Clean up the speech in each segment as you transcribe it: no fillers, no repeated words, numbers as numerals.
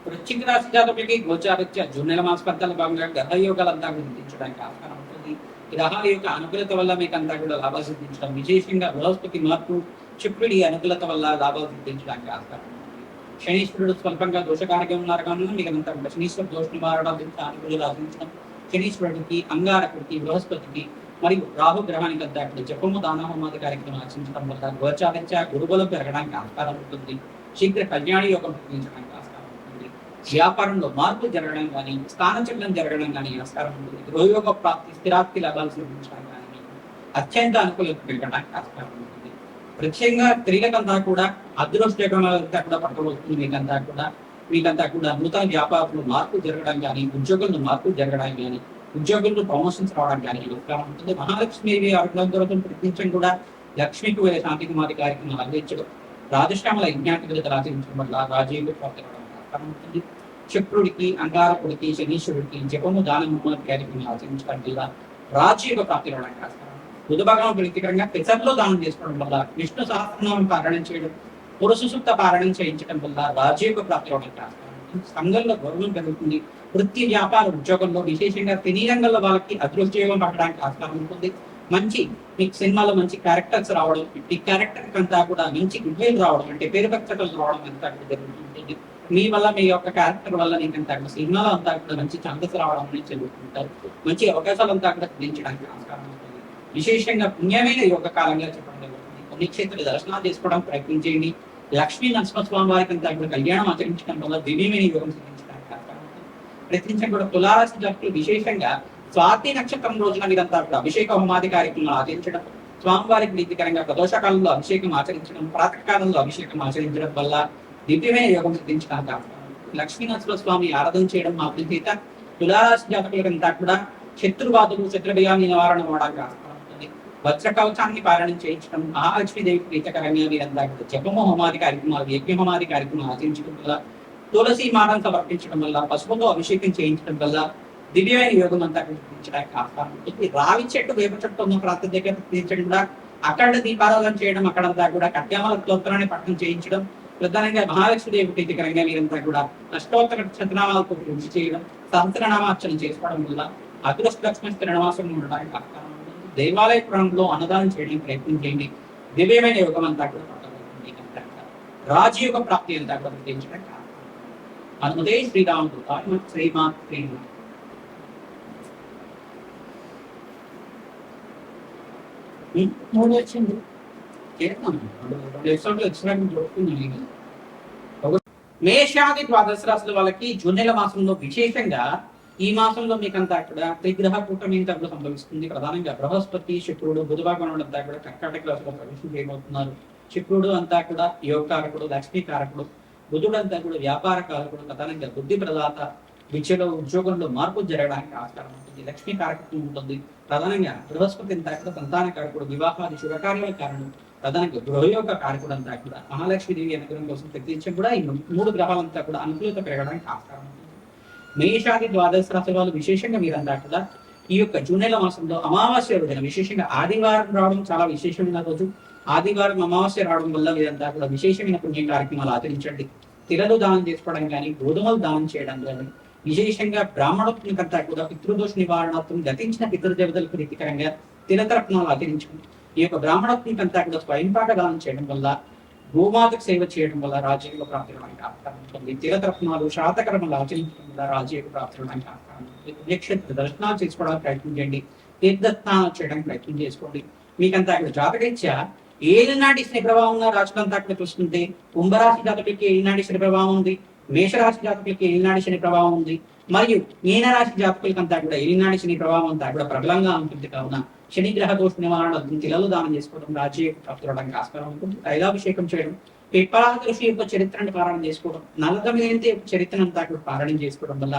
వృశ్చిక రాశి జాతకులకి గోచారిత్య జూన్ నెల మాస ఫలితాల భాగంగా గ్రహయోగాలంతా గుర్తించడానికి ఆస్కారం ఉంటుంది. గ్రహాల యొక్క అనుకూలత వల్ల మీకు అంతా కూడా లాభాలు సిద్ధించడం, విశేషంగా బృహస్పతి మార్పు శుక్రుడి అనుకూలత వల్ల లాభాలు సిద్ధించడానికి ఆస్కారం ఉంటుంది. శనీశ్వరుడు స్వల్పంగా దోషకారకం ఉన్నారు కానీ మీకు అంతా కూడా శనీశ్వర దోష నివారణ అనుకూలు ఆశించడం, శనీశ్వరుడికి అంగారకుడికి బృహస్పతికి మరియు రాహు గ్రహానికి అంతా కూడా జపము దానహోమాది కార్యక్రమం ఆచరించడం వల్ల గోచారిత్య గురుబలం పెరగడానికి ఆస్కారం ఉంటుంది. శీఘ్ర కళ్యాణ యోగం సిద్ధించడానికి ఆస్కారం ఉంటుంది. వ్యాపారంలో మార్పులు జరగడం కానీ స్థానచలనం జరగడం కానీ ఆస్కారం ఉంటుంది. గృహయోగ ప్రాప్తి స్థిరాప్తి లాభాలు సిద్ధించడం కానీ అత్యంత అనుకూలత పెరగడానికి ఆస్కారం ఉంటుంది. ప్రత్యేకంగా స్త్రీలకంతా కూడా అదృష్టంతా కూడా పట్టుకోవచ్చు. మీకంతా కూడా నూతన వ్యాపారంలో మార్పు జరగడం కానీ ఉద్యోగుల్లో మార్పు జరగడం కానీ ఉద్యోగుల్లో ప్రమోషన్స్ రావడం కానీ ఆస్కారం ఉంటుంది. మహాలక్ష్మి అనుగ్రహంతో ప్రయత్నించడం కూడా లక్ష్మికి వేరే శాంతి కుమారి కార్యక్రమాలు అందించడం, రాజశ్యామల యజ్ఞాతిగతలు ఆచరించడం వల్ల రాజీవ ప్రాప్తి ఆస్కారం ఉంటుంది. శుక్రుడికి అంగారకుడికి శనీశ్వరుడికి జపము దానము కార్యక్రమాలు ఆచరించడం వల్ల రాజీవ ప్రాప్తి రావడానికి ఆస్కారం. బుధ భగవాన్ ప్రీతికరంగా పెసర్లో దానం చేసుకోవడం వల్ల విష్ణు సహస్రనామం పారాయణం చేయడం, పురుష సూక్త పారాయణం చేయించడం వల్ల రాజయోగ ప్రాప్తి అవడానికి ఆస్కారం. సంఘంలో గౌరవం పెరుగుతుంది. వృత్తి వ్యాపార ఉద్యోగంలో విశేషంగా సినీ రంగంలో వాళ్ళకి అదృష్టయోగం పట్టడానికి ఆస్కారం ఉంటుంది. మంచి మీకు సినిమాలో మంచి క్యారెక్టర్స్ రావడం, ఈ క్యారెక్టర్ అంతా కూడా మంచి గుడ్వేలు రావడం అంటే పేరు ప్రఖ్యాతలు రావడం అంతా కూడా జరుగుతుంటుంది. మీ వల్ల మీ యొక్క క్యారెక్టర్ వల్ల నీకంతా కూడా సినిమాలో అంతా కూడా మంచి ఛాన్సెస్ రావడం అనేది జరుగుతుంటారు. మంచి అవకాశాలు అంతా కూడా సిద్ధించడానికి ఆస్కారం ఉంటుంది. విశేషంగా పుణ్యమైన యోగ కాలంగా చెప్పడం జరుగుతుంది. పుణ్యక్షేత్ర దర్శనాలు చేసుకోవడం ప్రయత్నం చేయండి. లక్ష్మీ నరసింహస్వామి వారికి అంతా కూడా కళ్యాణం ఆచరించడం వల్ల దివ్యమైన యోగం సిద్ధించడానికి ఆస్కారం ఉంటుంది. ప్రయత్నించడం కూడా తులారాశి జాతకులు విశేషంగా స్వాతి నక్షత్రం రోజున మీరంతా కూడా అభిషేక హోమాది కార్యక్రమాలు ఆచరించడం, స్వామివారికి ప్రీతికరంగా ప్రదోషకాలంలో అభిషేకం ఆచరించడం, ప్రాతకాలంలో అభిషేకం ఆచరించడం వల్ల దివ్యమైన యోగం సిద్ధించడానికి ఆస్కారం ఉంటుంది. లక్ష్మీ నరసింహస్వామి ఆరాధన చేయడం మాత్రం చేత తులారాశి జాతకులకంతా కూడా శత్రుబాధలు శత్రుభయాన్ని నివారణ అవడానికి ఆస్కారం ఉంటుంది. వజ్ర కవచాన్ని పారాయణం చేయించడం, మహాలక్ష్మీదేవి ప్రీతికరంగా మీరంతా కూడా జపము హోమాది కార్యక్రమాలు యజ్ఞ హోమాది కార్యక్రమాలు ఆచరించడం వల్ల, తులసి మాలను సమర్పించడం వల్ల, పసుపుతో అభిషేకం చేయించడం వల్ల దివ్యమైన యోగం అంతా గుర్తించడానికి ఆస్కారం ఉంటుంది. రావి చెట్టు వేప చెట్టు ఉన్న ప్రాంతం దగ్గర గుర్తించడం కూడా అక్కడ దీపారాధన చేయడం, అక్కడంతా కూడా కట్యామల స్తోత్రాన్ని పట్టణం చేయించడం, ప్రధానంగా మహాలక్ష్మీదేవి ప్రీతికరంగా మీరంతా కూడా అష్టోత్తర శతనామాలతో పూజ చేయడం, సహస్రనామార్చన చేసుకోవడం వల్ల అదృష్ట లక్ష్మి శ్రీనివాసం ఉండడానికి ఆస్కారం ఉంటుంది. దేవాలయ ప్రాంతంలో అన్నదానం చేయడానికి ప్రయత్నం చేయండి. దివ్యమైన యోగం అంతా కూడా పట్టబడుతుంది. రాజయోగ ప్రాప్తి అంతా కూడా గుర్తించడానికి అనుమతే శ్రీరాముడు శ్రీమాత్ శ్రీమాత్. మేషాది ద్వాదశ రాశుల వాళ్ళకి జూన్ నెల మాసంలో విశేషంగా ఈ మాసంలో మీకంతా కూడా త్రిగ్రహ కూటమి కూడా సంభవిస్తుంది. ప్రధానంగా బృహస్పతి శుక్రుడు బుధ భగవానుడు అంతా కూడా కర్కాటక రాశిలో ప్రవేశం చేయబోతున్నారు. శుక్రుడు అంతా కూడా యోగకారకుడు, లక్ష్మీ కారకుడు, బుధుడు అంతా కూడా వ్యాపార కారకుడు, ప్రధానంగా బుద్ధి ప్రదాత, విద్యలో ఉద్యోగంలో మార్పు జరగడానికి ఆస్కారం ఉంటుంది. లక్ష్మీ కారకత్వం ఉంటుంది. ప్రధానంగా బృహస్పతి అంతా కూడా సంతాన కారకుడు, వివాహాది శుభకార్యాల కారణం, ప్రధానంగా గృహయోగ కారకుడు అంతా కూడా మహాలక్ష్మీదేవి అనుగ్రహం కోసం ప్రయత్నించడం కూడా ఈ మూడు గ్రహాలంతా కూడా అనుకూలత పెరగడానికి ఆస్కారం ఉంటుంది. మేషాది ద్వాదశ రాశి వాళ్ళు విశేషంగా మీరంతా కూడా ఈ యొక్క జూన్ నెల మాసంలో అమావాస్య రోజున విశేషంగా ఆదివారం రావడం చాలా విశేషమైన రోజు. ఆదివారం అమావాస్య రావడం వల్ల మీరంతా కూడా విశేషమైన పుణ్య కార్యక్రమాలు ఆచరించండి. తిరలు దానం చేసుకోవడం కానీ, గోధుమలు దానం చేయడం కానీ, విశేషంగా బ్రాహ్మణులకంతా కూడా పితృదోష నివారణార్థం గతించిన పితృదేవతలకు ప్రీతికరంగా తిరతర్పణాలు ఆచరించండి. ఈ యొక్క బ్రాహ్మణులకంతా కూడా స్వయంపాక దానం చేయడం వల్ల, గోమాతకు సేవ చేయడం వల్ల రాజయోగ ప్రాప్తి ఆస్కారం ఉంటుంది. తిరతర్పణాలు శాతకర్మలు ఆచరించడం వల్ల రాజయోగ ప్రాప్తి ఆస్కారం ఉంటుంది. పుణ్యక్షేత్ర దర్శనాలు చేసుకోవడానికి ప్రయత్నం చేయండి. తీర్థస్నానాలు చేయడానికి ప్రయత్నం చేసుకోండి. మీకంతా ఇక్కడ జాతకరీత్యా ఏలినాటి శని ప్రభావం ఉన్న రాశులంతా అక్కడ చూసుకుంటే కుంభరాశి జాతకులకి ఏలినాటి శని ప్రభావం ఉంది, మేషరాశి జాతకులకి ఏలినాటి శని ప్రభావం ఉంది, మరియు మీనరాశి జాతకులకంతా కూడా ఏలినాటి శని ప్రభావం అంతా కూడా ప్రబలంగా ఉంటుంది. కావున శని గ్రహ దోష నివారణ తిలలు దానం చేసుకోవడం, రాజ్య ప్రాప్తి ఆస్కారం ఉంటుంది. తైలాభిషేకం చేయడం, పిప్పలాద ఋషి యొక్క చరిత్రను పారాయణ చేసుకోవడం, నలదమయంతి యొక్క చరిత్రను అంతా కూడా పారాయణ చేసుకోవడం వల్ల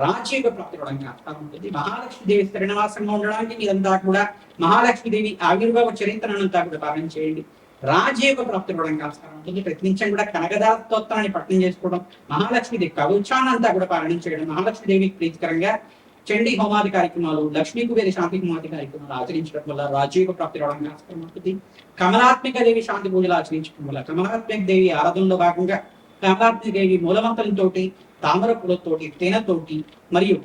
రాజ్యోగ ప్రాప్తి ఆస్కారం ఉంటుంది. మహాలక్ష్మీదేవి శ్రీనివాసంగా ఉండడానికి మీరంతా కూడా మహాలక్ష్మీదేవి ఆవిర్భావ చరిత్రనంతా కూడా పాలన చేయండి. రాజయోగ ప్రాప్తి ఆస్కారం ఉంటుంది. ప్రతినిత్యం కూడా కనకదార స్తోత్రాన్ని పఠనం చేసుకోవడం, మహాలక్ష్మీదేవి కవచానంతా కూడా పాలన చేయడం, మహాలక్ష్మీదేవికి ప్రీతికరంగా చండీ హోమాది కార్యక్రమాలు, లక్ష్మీ కుబేర శాంతి హోమాది కార్యక్రమాలు ఆచరించడం వల్ల రాజయోగ ప్రాప్తి రావడానికి ఆస్కారం ఉంటుంది. కమలాత్మిక దేవి శాంతి పూజలు ఆచరించడం వల్ల, కమలాత్మిక దేవి ఆరాధనలో భాగంగా కమలాదేవి మూలమంత్రంతో, తామర పూలతోటి, తేనెతోటి మరియు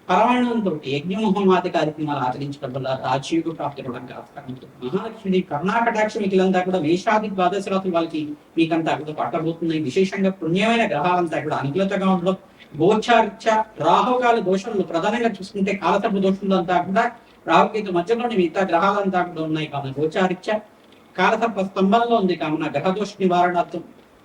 పరమాణంతో యజ్ఞమోహమాది కార్యక్రమాలు ఆచరించడం వల్ల రాజయోగ ప్రాప్తి అవడానికి ఆస్కారం ఉంటుంది. మహాలక్ష్మి కర్ణాకటాక్ష మిగిలంతా కూడా మేషాది ద్వాదశ రాత్రి వాళ్ళకి మీకంతా కూడా పట్టబోతున్నాయి. విశేషంగా పుణ్యమైన గ్రహాలంతా కూడా అనుకూలతగా ఉండడం, గోచారిత్య రాహుకాల దోషంలో ప్రధానంగా చూసుకుంటే కాలసర్ప దోషంలో అంతా కూడా రాహుకేతు మధ్యలోని మిగతా గ్రహాలంతా కూడా ఉన్నాయి కావున గోచారిత్య కాలసర్ప స్తంభంలో ఉంది కావున గ్రహదోష నివారణార్థం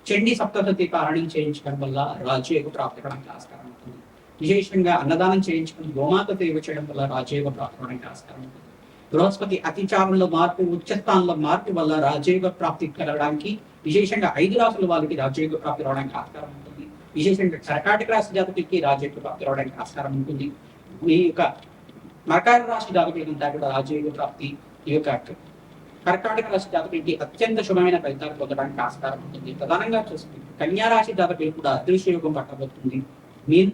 చండీ సప్తశతి పారాయణం చేయించడం వల్ల రాజయోగ ప్రాప్తి అవడానికి ఆస్కారం ఉంటుంది. విశేషంగా అన్నదానం చేయించుకుని గోమాత సేవ చేయడం వల్ల రాజయోగ ప్రాప్తి అవడానికి ఆస్కారం ఉంటుంది. బృహస్పతి అతిచారంలో మార్పు, ఉచ్చస్థానంలో మార్పు వల్ల రాజయోగ ప్రాప్తి కలగడానికి విశేషంగా 5 రాసుల వాళ్ళకి రాజయోగ ప్రాప్తి రావడానికి ఆస్కారం ఉంటుంది. విశేషంగా కర్కాటక రాశి జాతకులకి రాజయోగ ప్రాప్తి రావడానికి ఆస్కారం ఉంటుంది. ఈ యొక్క మకర రాశి జాతకులంతా కూడా రాజయోగ ప్రాప్తి, ఈ యొక్క కర్కాటక రాశి జాతకులకి అత్యంత శుభమైన ఫలితాలు పొందడానికి ఆస్కారం ఉంటుంది. ప్రధానంగా చూసుకుంటే కన్యా రాశి జాతకులు కూడా అదృశ్య యోగం పట్టబోతుంది.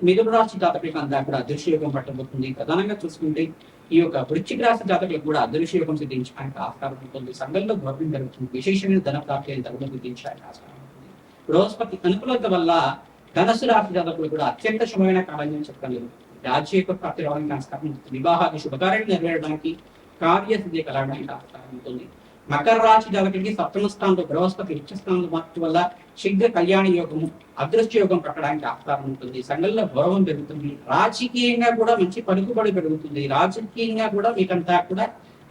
మిథున రాశి జాతకులకు అంతా కూడా అదృశ్య యోగం పట్టబోతుంది. ప్రధానంగా చూసుకుంటే ఈ యొక్క వృశ్చిక రాశి జాతకులకు కూడా అదృశ్య యోగం సిద్ధించడానికి ఆస్కారం ఉంటుంది. సంఘంలో గౌరవం జరుగుతుంది. విశేషమైన ధన ప్రాప్తి అయిన సిద్ధించడానికి ఆస్కారం ఉంటుంది. బృహస్పతి అనుకూలత వల్ల ధనస్సు రాశి జాతకులు కూడా అత్యంత శుభమైన కాలంగా చెప్పగలరు. రాజయోగ ప్రాప్తి రావడానికి ఆస్కారం ఉంటుంది. వివాహాది శుభకార్యాలు నెరవేరడానికి, కార్యసిద్ధి కలగడానికి ఆస్కారం ఉంటుంది. మకర రాశి జాతకులకి సప్తమ స్థానంలో బృహస్పతి ఉచ్చ స్థానంలో మార్పు వల్ల శీఘ్ర కళ్యాణ యోగము, అదృశ్య యోగం పట్టడానికి ఆస్కారం ఉంటుంది. సంఘంలో గౌరవం పెరుగుతుంది. రాజకీయంగా కూడా మంచి పలుకుబడి పెరుగుతుంది. రాజకీయంగా కూడా మీకంతా కూడా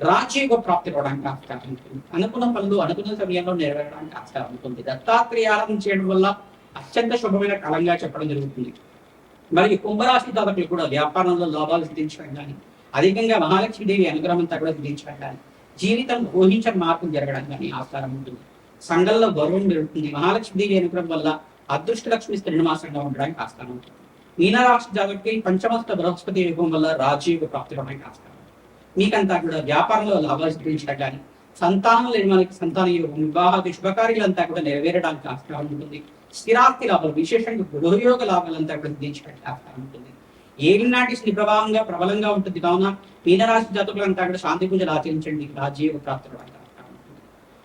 రాజయోగ ప్రాప్తి రావడానికి ఆస్కారం ఉంటుంది. అనుకున్న పనులు అనుకున్న సమయంలో నెరవేరడానికి ఆస్కారం ఉంటుంది. దత్తాత్రేయ ఆరాధన చేయడం వల్ల అత్యంత శుభమైన కాలంగా చెప్పడం జరుగుతుంది. మరియు కుంభరాశి జాతకులు కూడా వ్యాపారంలో లాభాలు సిద్ధించడం కానీ, అధికంగా మహాలక్ష్మీదేవి అనుగ్రహం అంతా కూడా సిద్ధించడం కానీ, జీవితం ఊహించని మార్పులు జరగడం కానీ ఆస్కారం ఉంటుంది. సంఘంలో గౌరవం పెరుగుతుంది. మహాలక్ష్మీదేవి అనుగ్రహం వల్ల అదృష్ట లక్ష్మి శ్రీనివాసంగా ఉండడానికి ఆస్కారం ఉంటుంది. మీనరాశి జాతకులకి పంచమస్త బృహస్పతి యోగం వల్ల రాజయోగ ప్రాప్తి అవడానికి ఆస్కారం. మీకంతా కూడా వ్యాపారంలో లాభాలు సిద్ధించడం కానీ, సంతానం లేని మనకి సంతాన యోగం, వివాహాది శుభకార్యాలంతా కూడా నెరవేరడానికి ఆస్కారం ఉంటుంది. స్థిరాస్తి లాభాలు, విశేషంగా గృహయోగ లాభాలంతా కూడా సిద్ధించడానికి ఆస్కారం ఉంటుంది. ఏలినాటి శ్రీ ప్రభావంగా ప్రబలంగా ఉంటుంది కావున మీనరాశి జాతకులంతా కూడా శాంతి పూజలు ఆచరించండి. రాజయోగ ప్రాప్తి అవడానికి ఆస్కారం ఉంటుంది.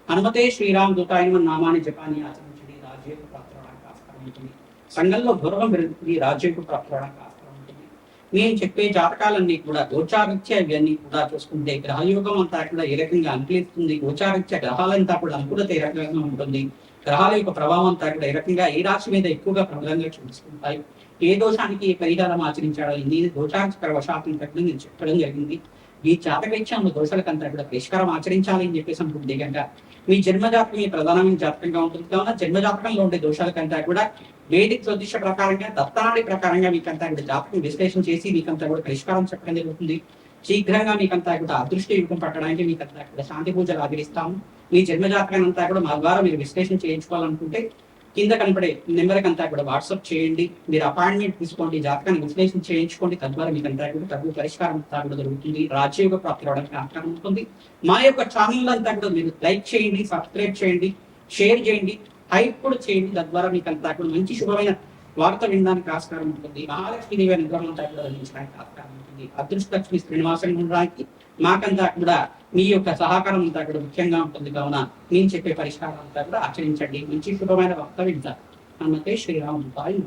హనుమతే శ్రీరామ్ దూతాయన నామాన్ని జపాన్ని ఆచరించండి. రాజయోగ ప్రాప్తి అవడానికి ఆస్కారం ఉంటుంది. సంఘంలో గౌరవం పెరుగుతుంది. రాజయోగ ప్రాప్తి అవడానికి ఆస్కారం ఉంటుంది. నేను చెప్పే జాతకాలన్నీ కూడా గోచారిత్య ఇవన్నీ కూడా చూసుకుంటే గ్రహయోగం అంతా కూడా ఏ రకంగా అనుకూలిస్తుంది, గోచారిత్య గ్రహాలంతా కూడా అనుకూలత ఏ రకంగా ఉంటుంది, గ్రహాల యొక్క ప్రభావం అంతా కూడా ఏ రకంగా ఏ రాశి మీద ఎక్కువగా ప్రబలంగా చూసుకుంటాయి, ఏ దోషానికి ఏ పరిహారం ఆచరించాలో నేను దోషాంశ వశాతం తగ్గ నేను చెప్పడం జరిగింది. ఈ జాతకరీత్యంలో దోషాలకంతా కూడా పరిష్కారం ఆచరించాలి అని చెప్పేసి అనుకుంటే కనుక మీ జన్మజాతకం మీ ప్రధానమైన జాతకంగా ఉంటుంది కావున జన్మజాతకంలో ఉండే దోషాలకంతా కూడా వేదిక జ్యోతిష ప్రకారంగా, దత్తానాడి ప్రకారంగా మీకంతా కూడా జాతకం విశ్లేషణ చేసి మీకంతా కూడా పరిష్కారం చెప్పడం జరుగుతుంది. శీఘ్రంగా మీకంతా కూడా అదృష్ట యుగం పట్టడానికి మీకంతా కూడా శాంతి పూజలు ఆచరిస్తాము. మీ జన్మజాతకాన్ని అంతా కూడా మా ద్వారా మీరు విశ్లేషణ చేయించుకోవాలనుకుంటే కింద కనపడే నెంబర్కి అంతా కూడా వాట్సాప్ చేయండి. మీరు అపాయింట్మెంట్ తీసుకోండి, జాతకాన్ని విశ్లేషణ చేయించుకోండి. తద్వారా మీకు అంతా కూడా తగు పరిష్కారం అంతా కూడా దొరుకుతుంది. రాజయోగ ప్రాప్తి రావడానికి ఆస్కారం ఉంటుంది. మా యొక్క ఛానల్ అంతా కూడా మీరు లైక్ చేయండి, సబ్స్క్రైబ్ చేయండి, షేర్ చేయండి, హైప్ కూడా చేయండి. తద్వారా మీకు అంతా కూడా మంచి శుభమైన వార్త వినడానికి ఆస్కారం ఉంటుంది. మహాలక్ష్మీదేవి అనుగ్రహం అంతా కూడా అందించడానికి ఆస్కారం ఉంటుంది. అదృష్ట లక్ష్మి శ్రీనివాసం ఉండడానికి మాకంతా కూడా మీ యొక్క సహకారం అంతా కూడా ముఖ్యంగా ఉంటుంది కావున నేను చెప్పే పరిష్కారం అంతా కూడా ఆచరించండి. మంచి శుభమైన వార్త వింటారు. నమ్మకే శ్రీరాముతాయి.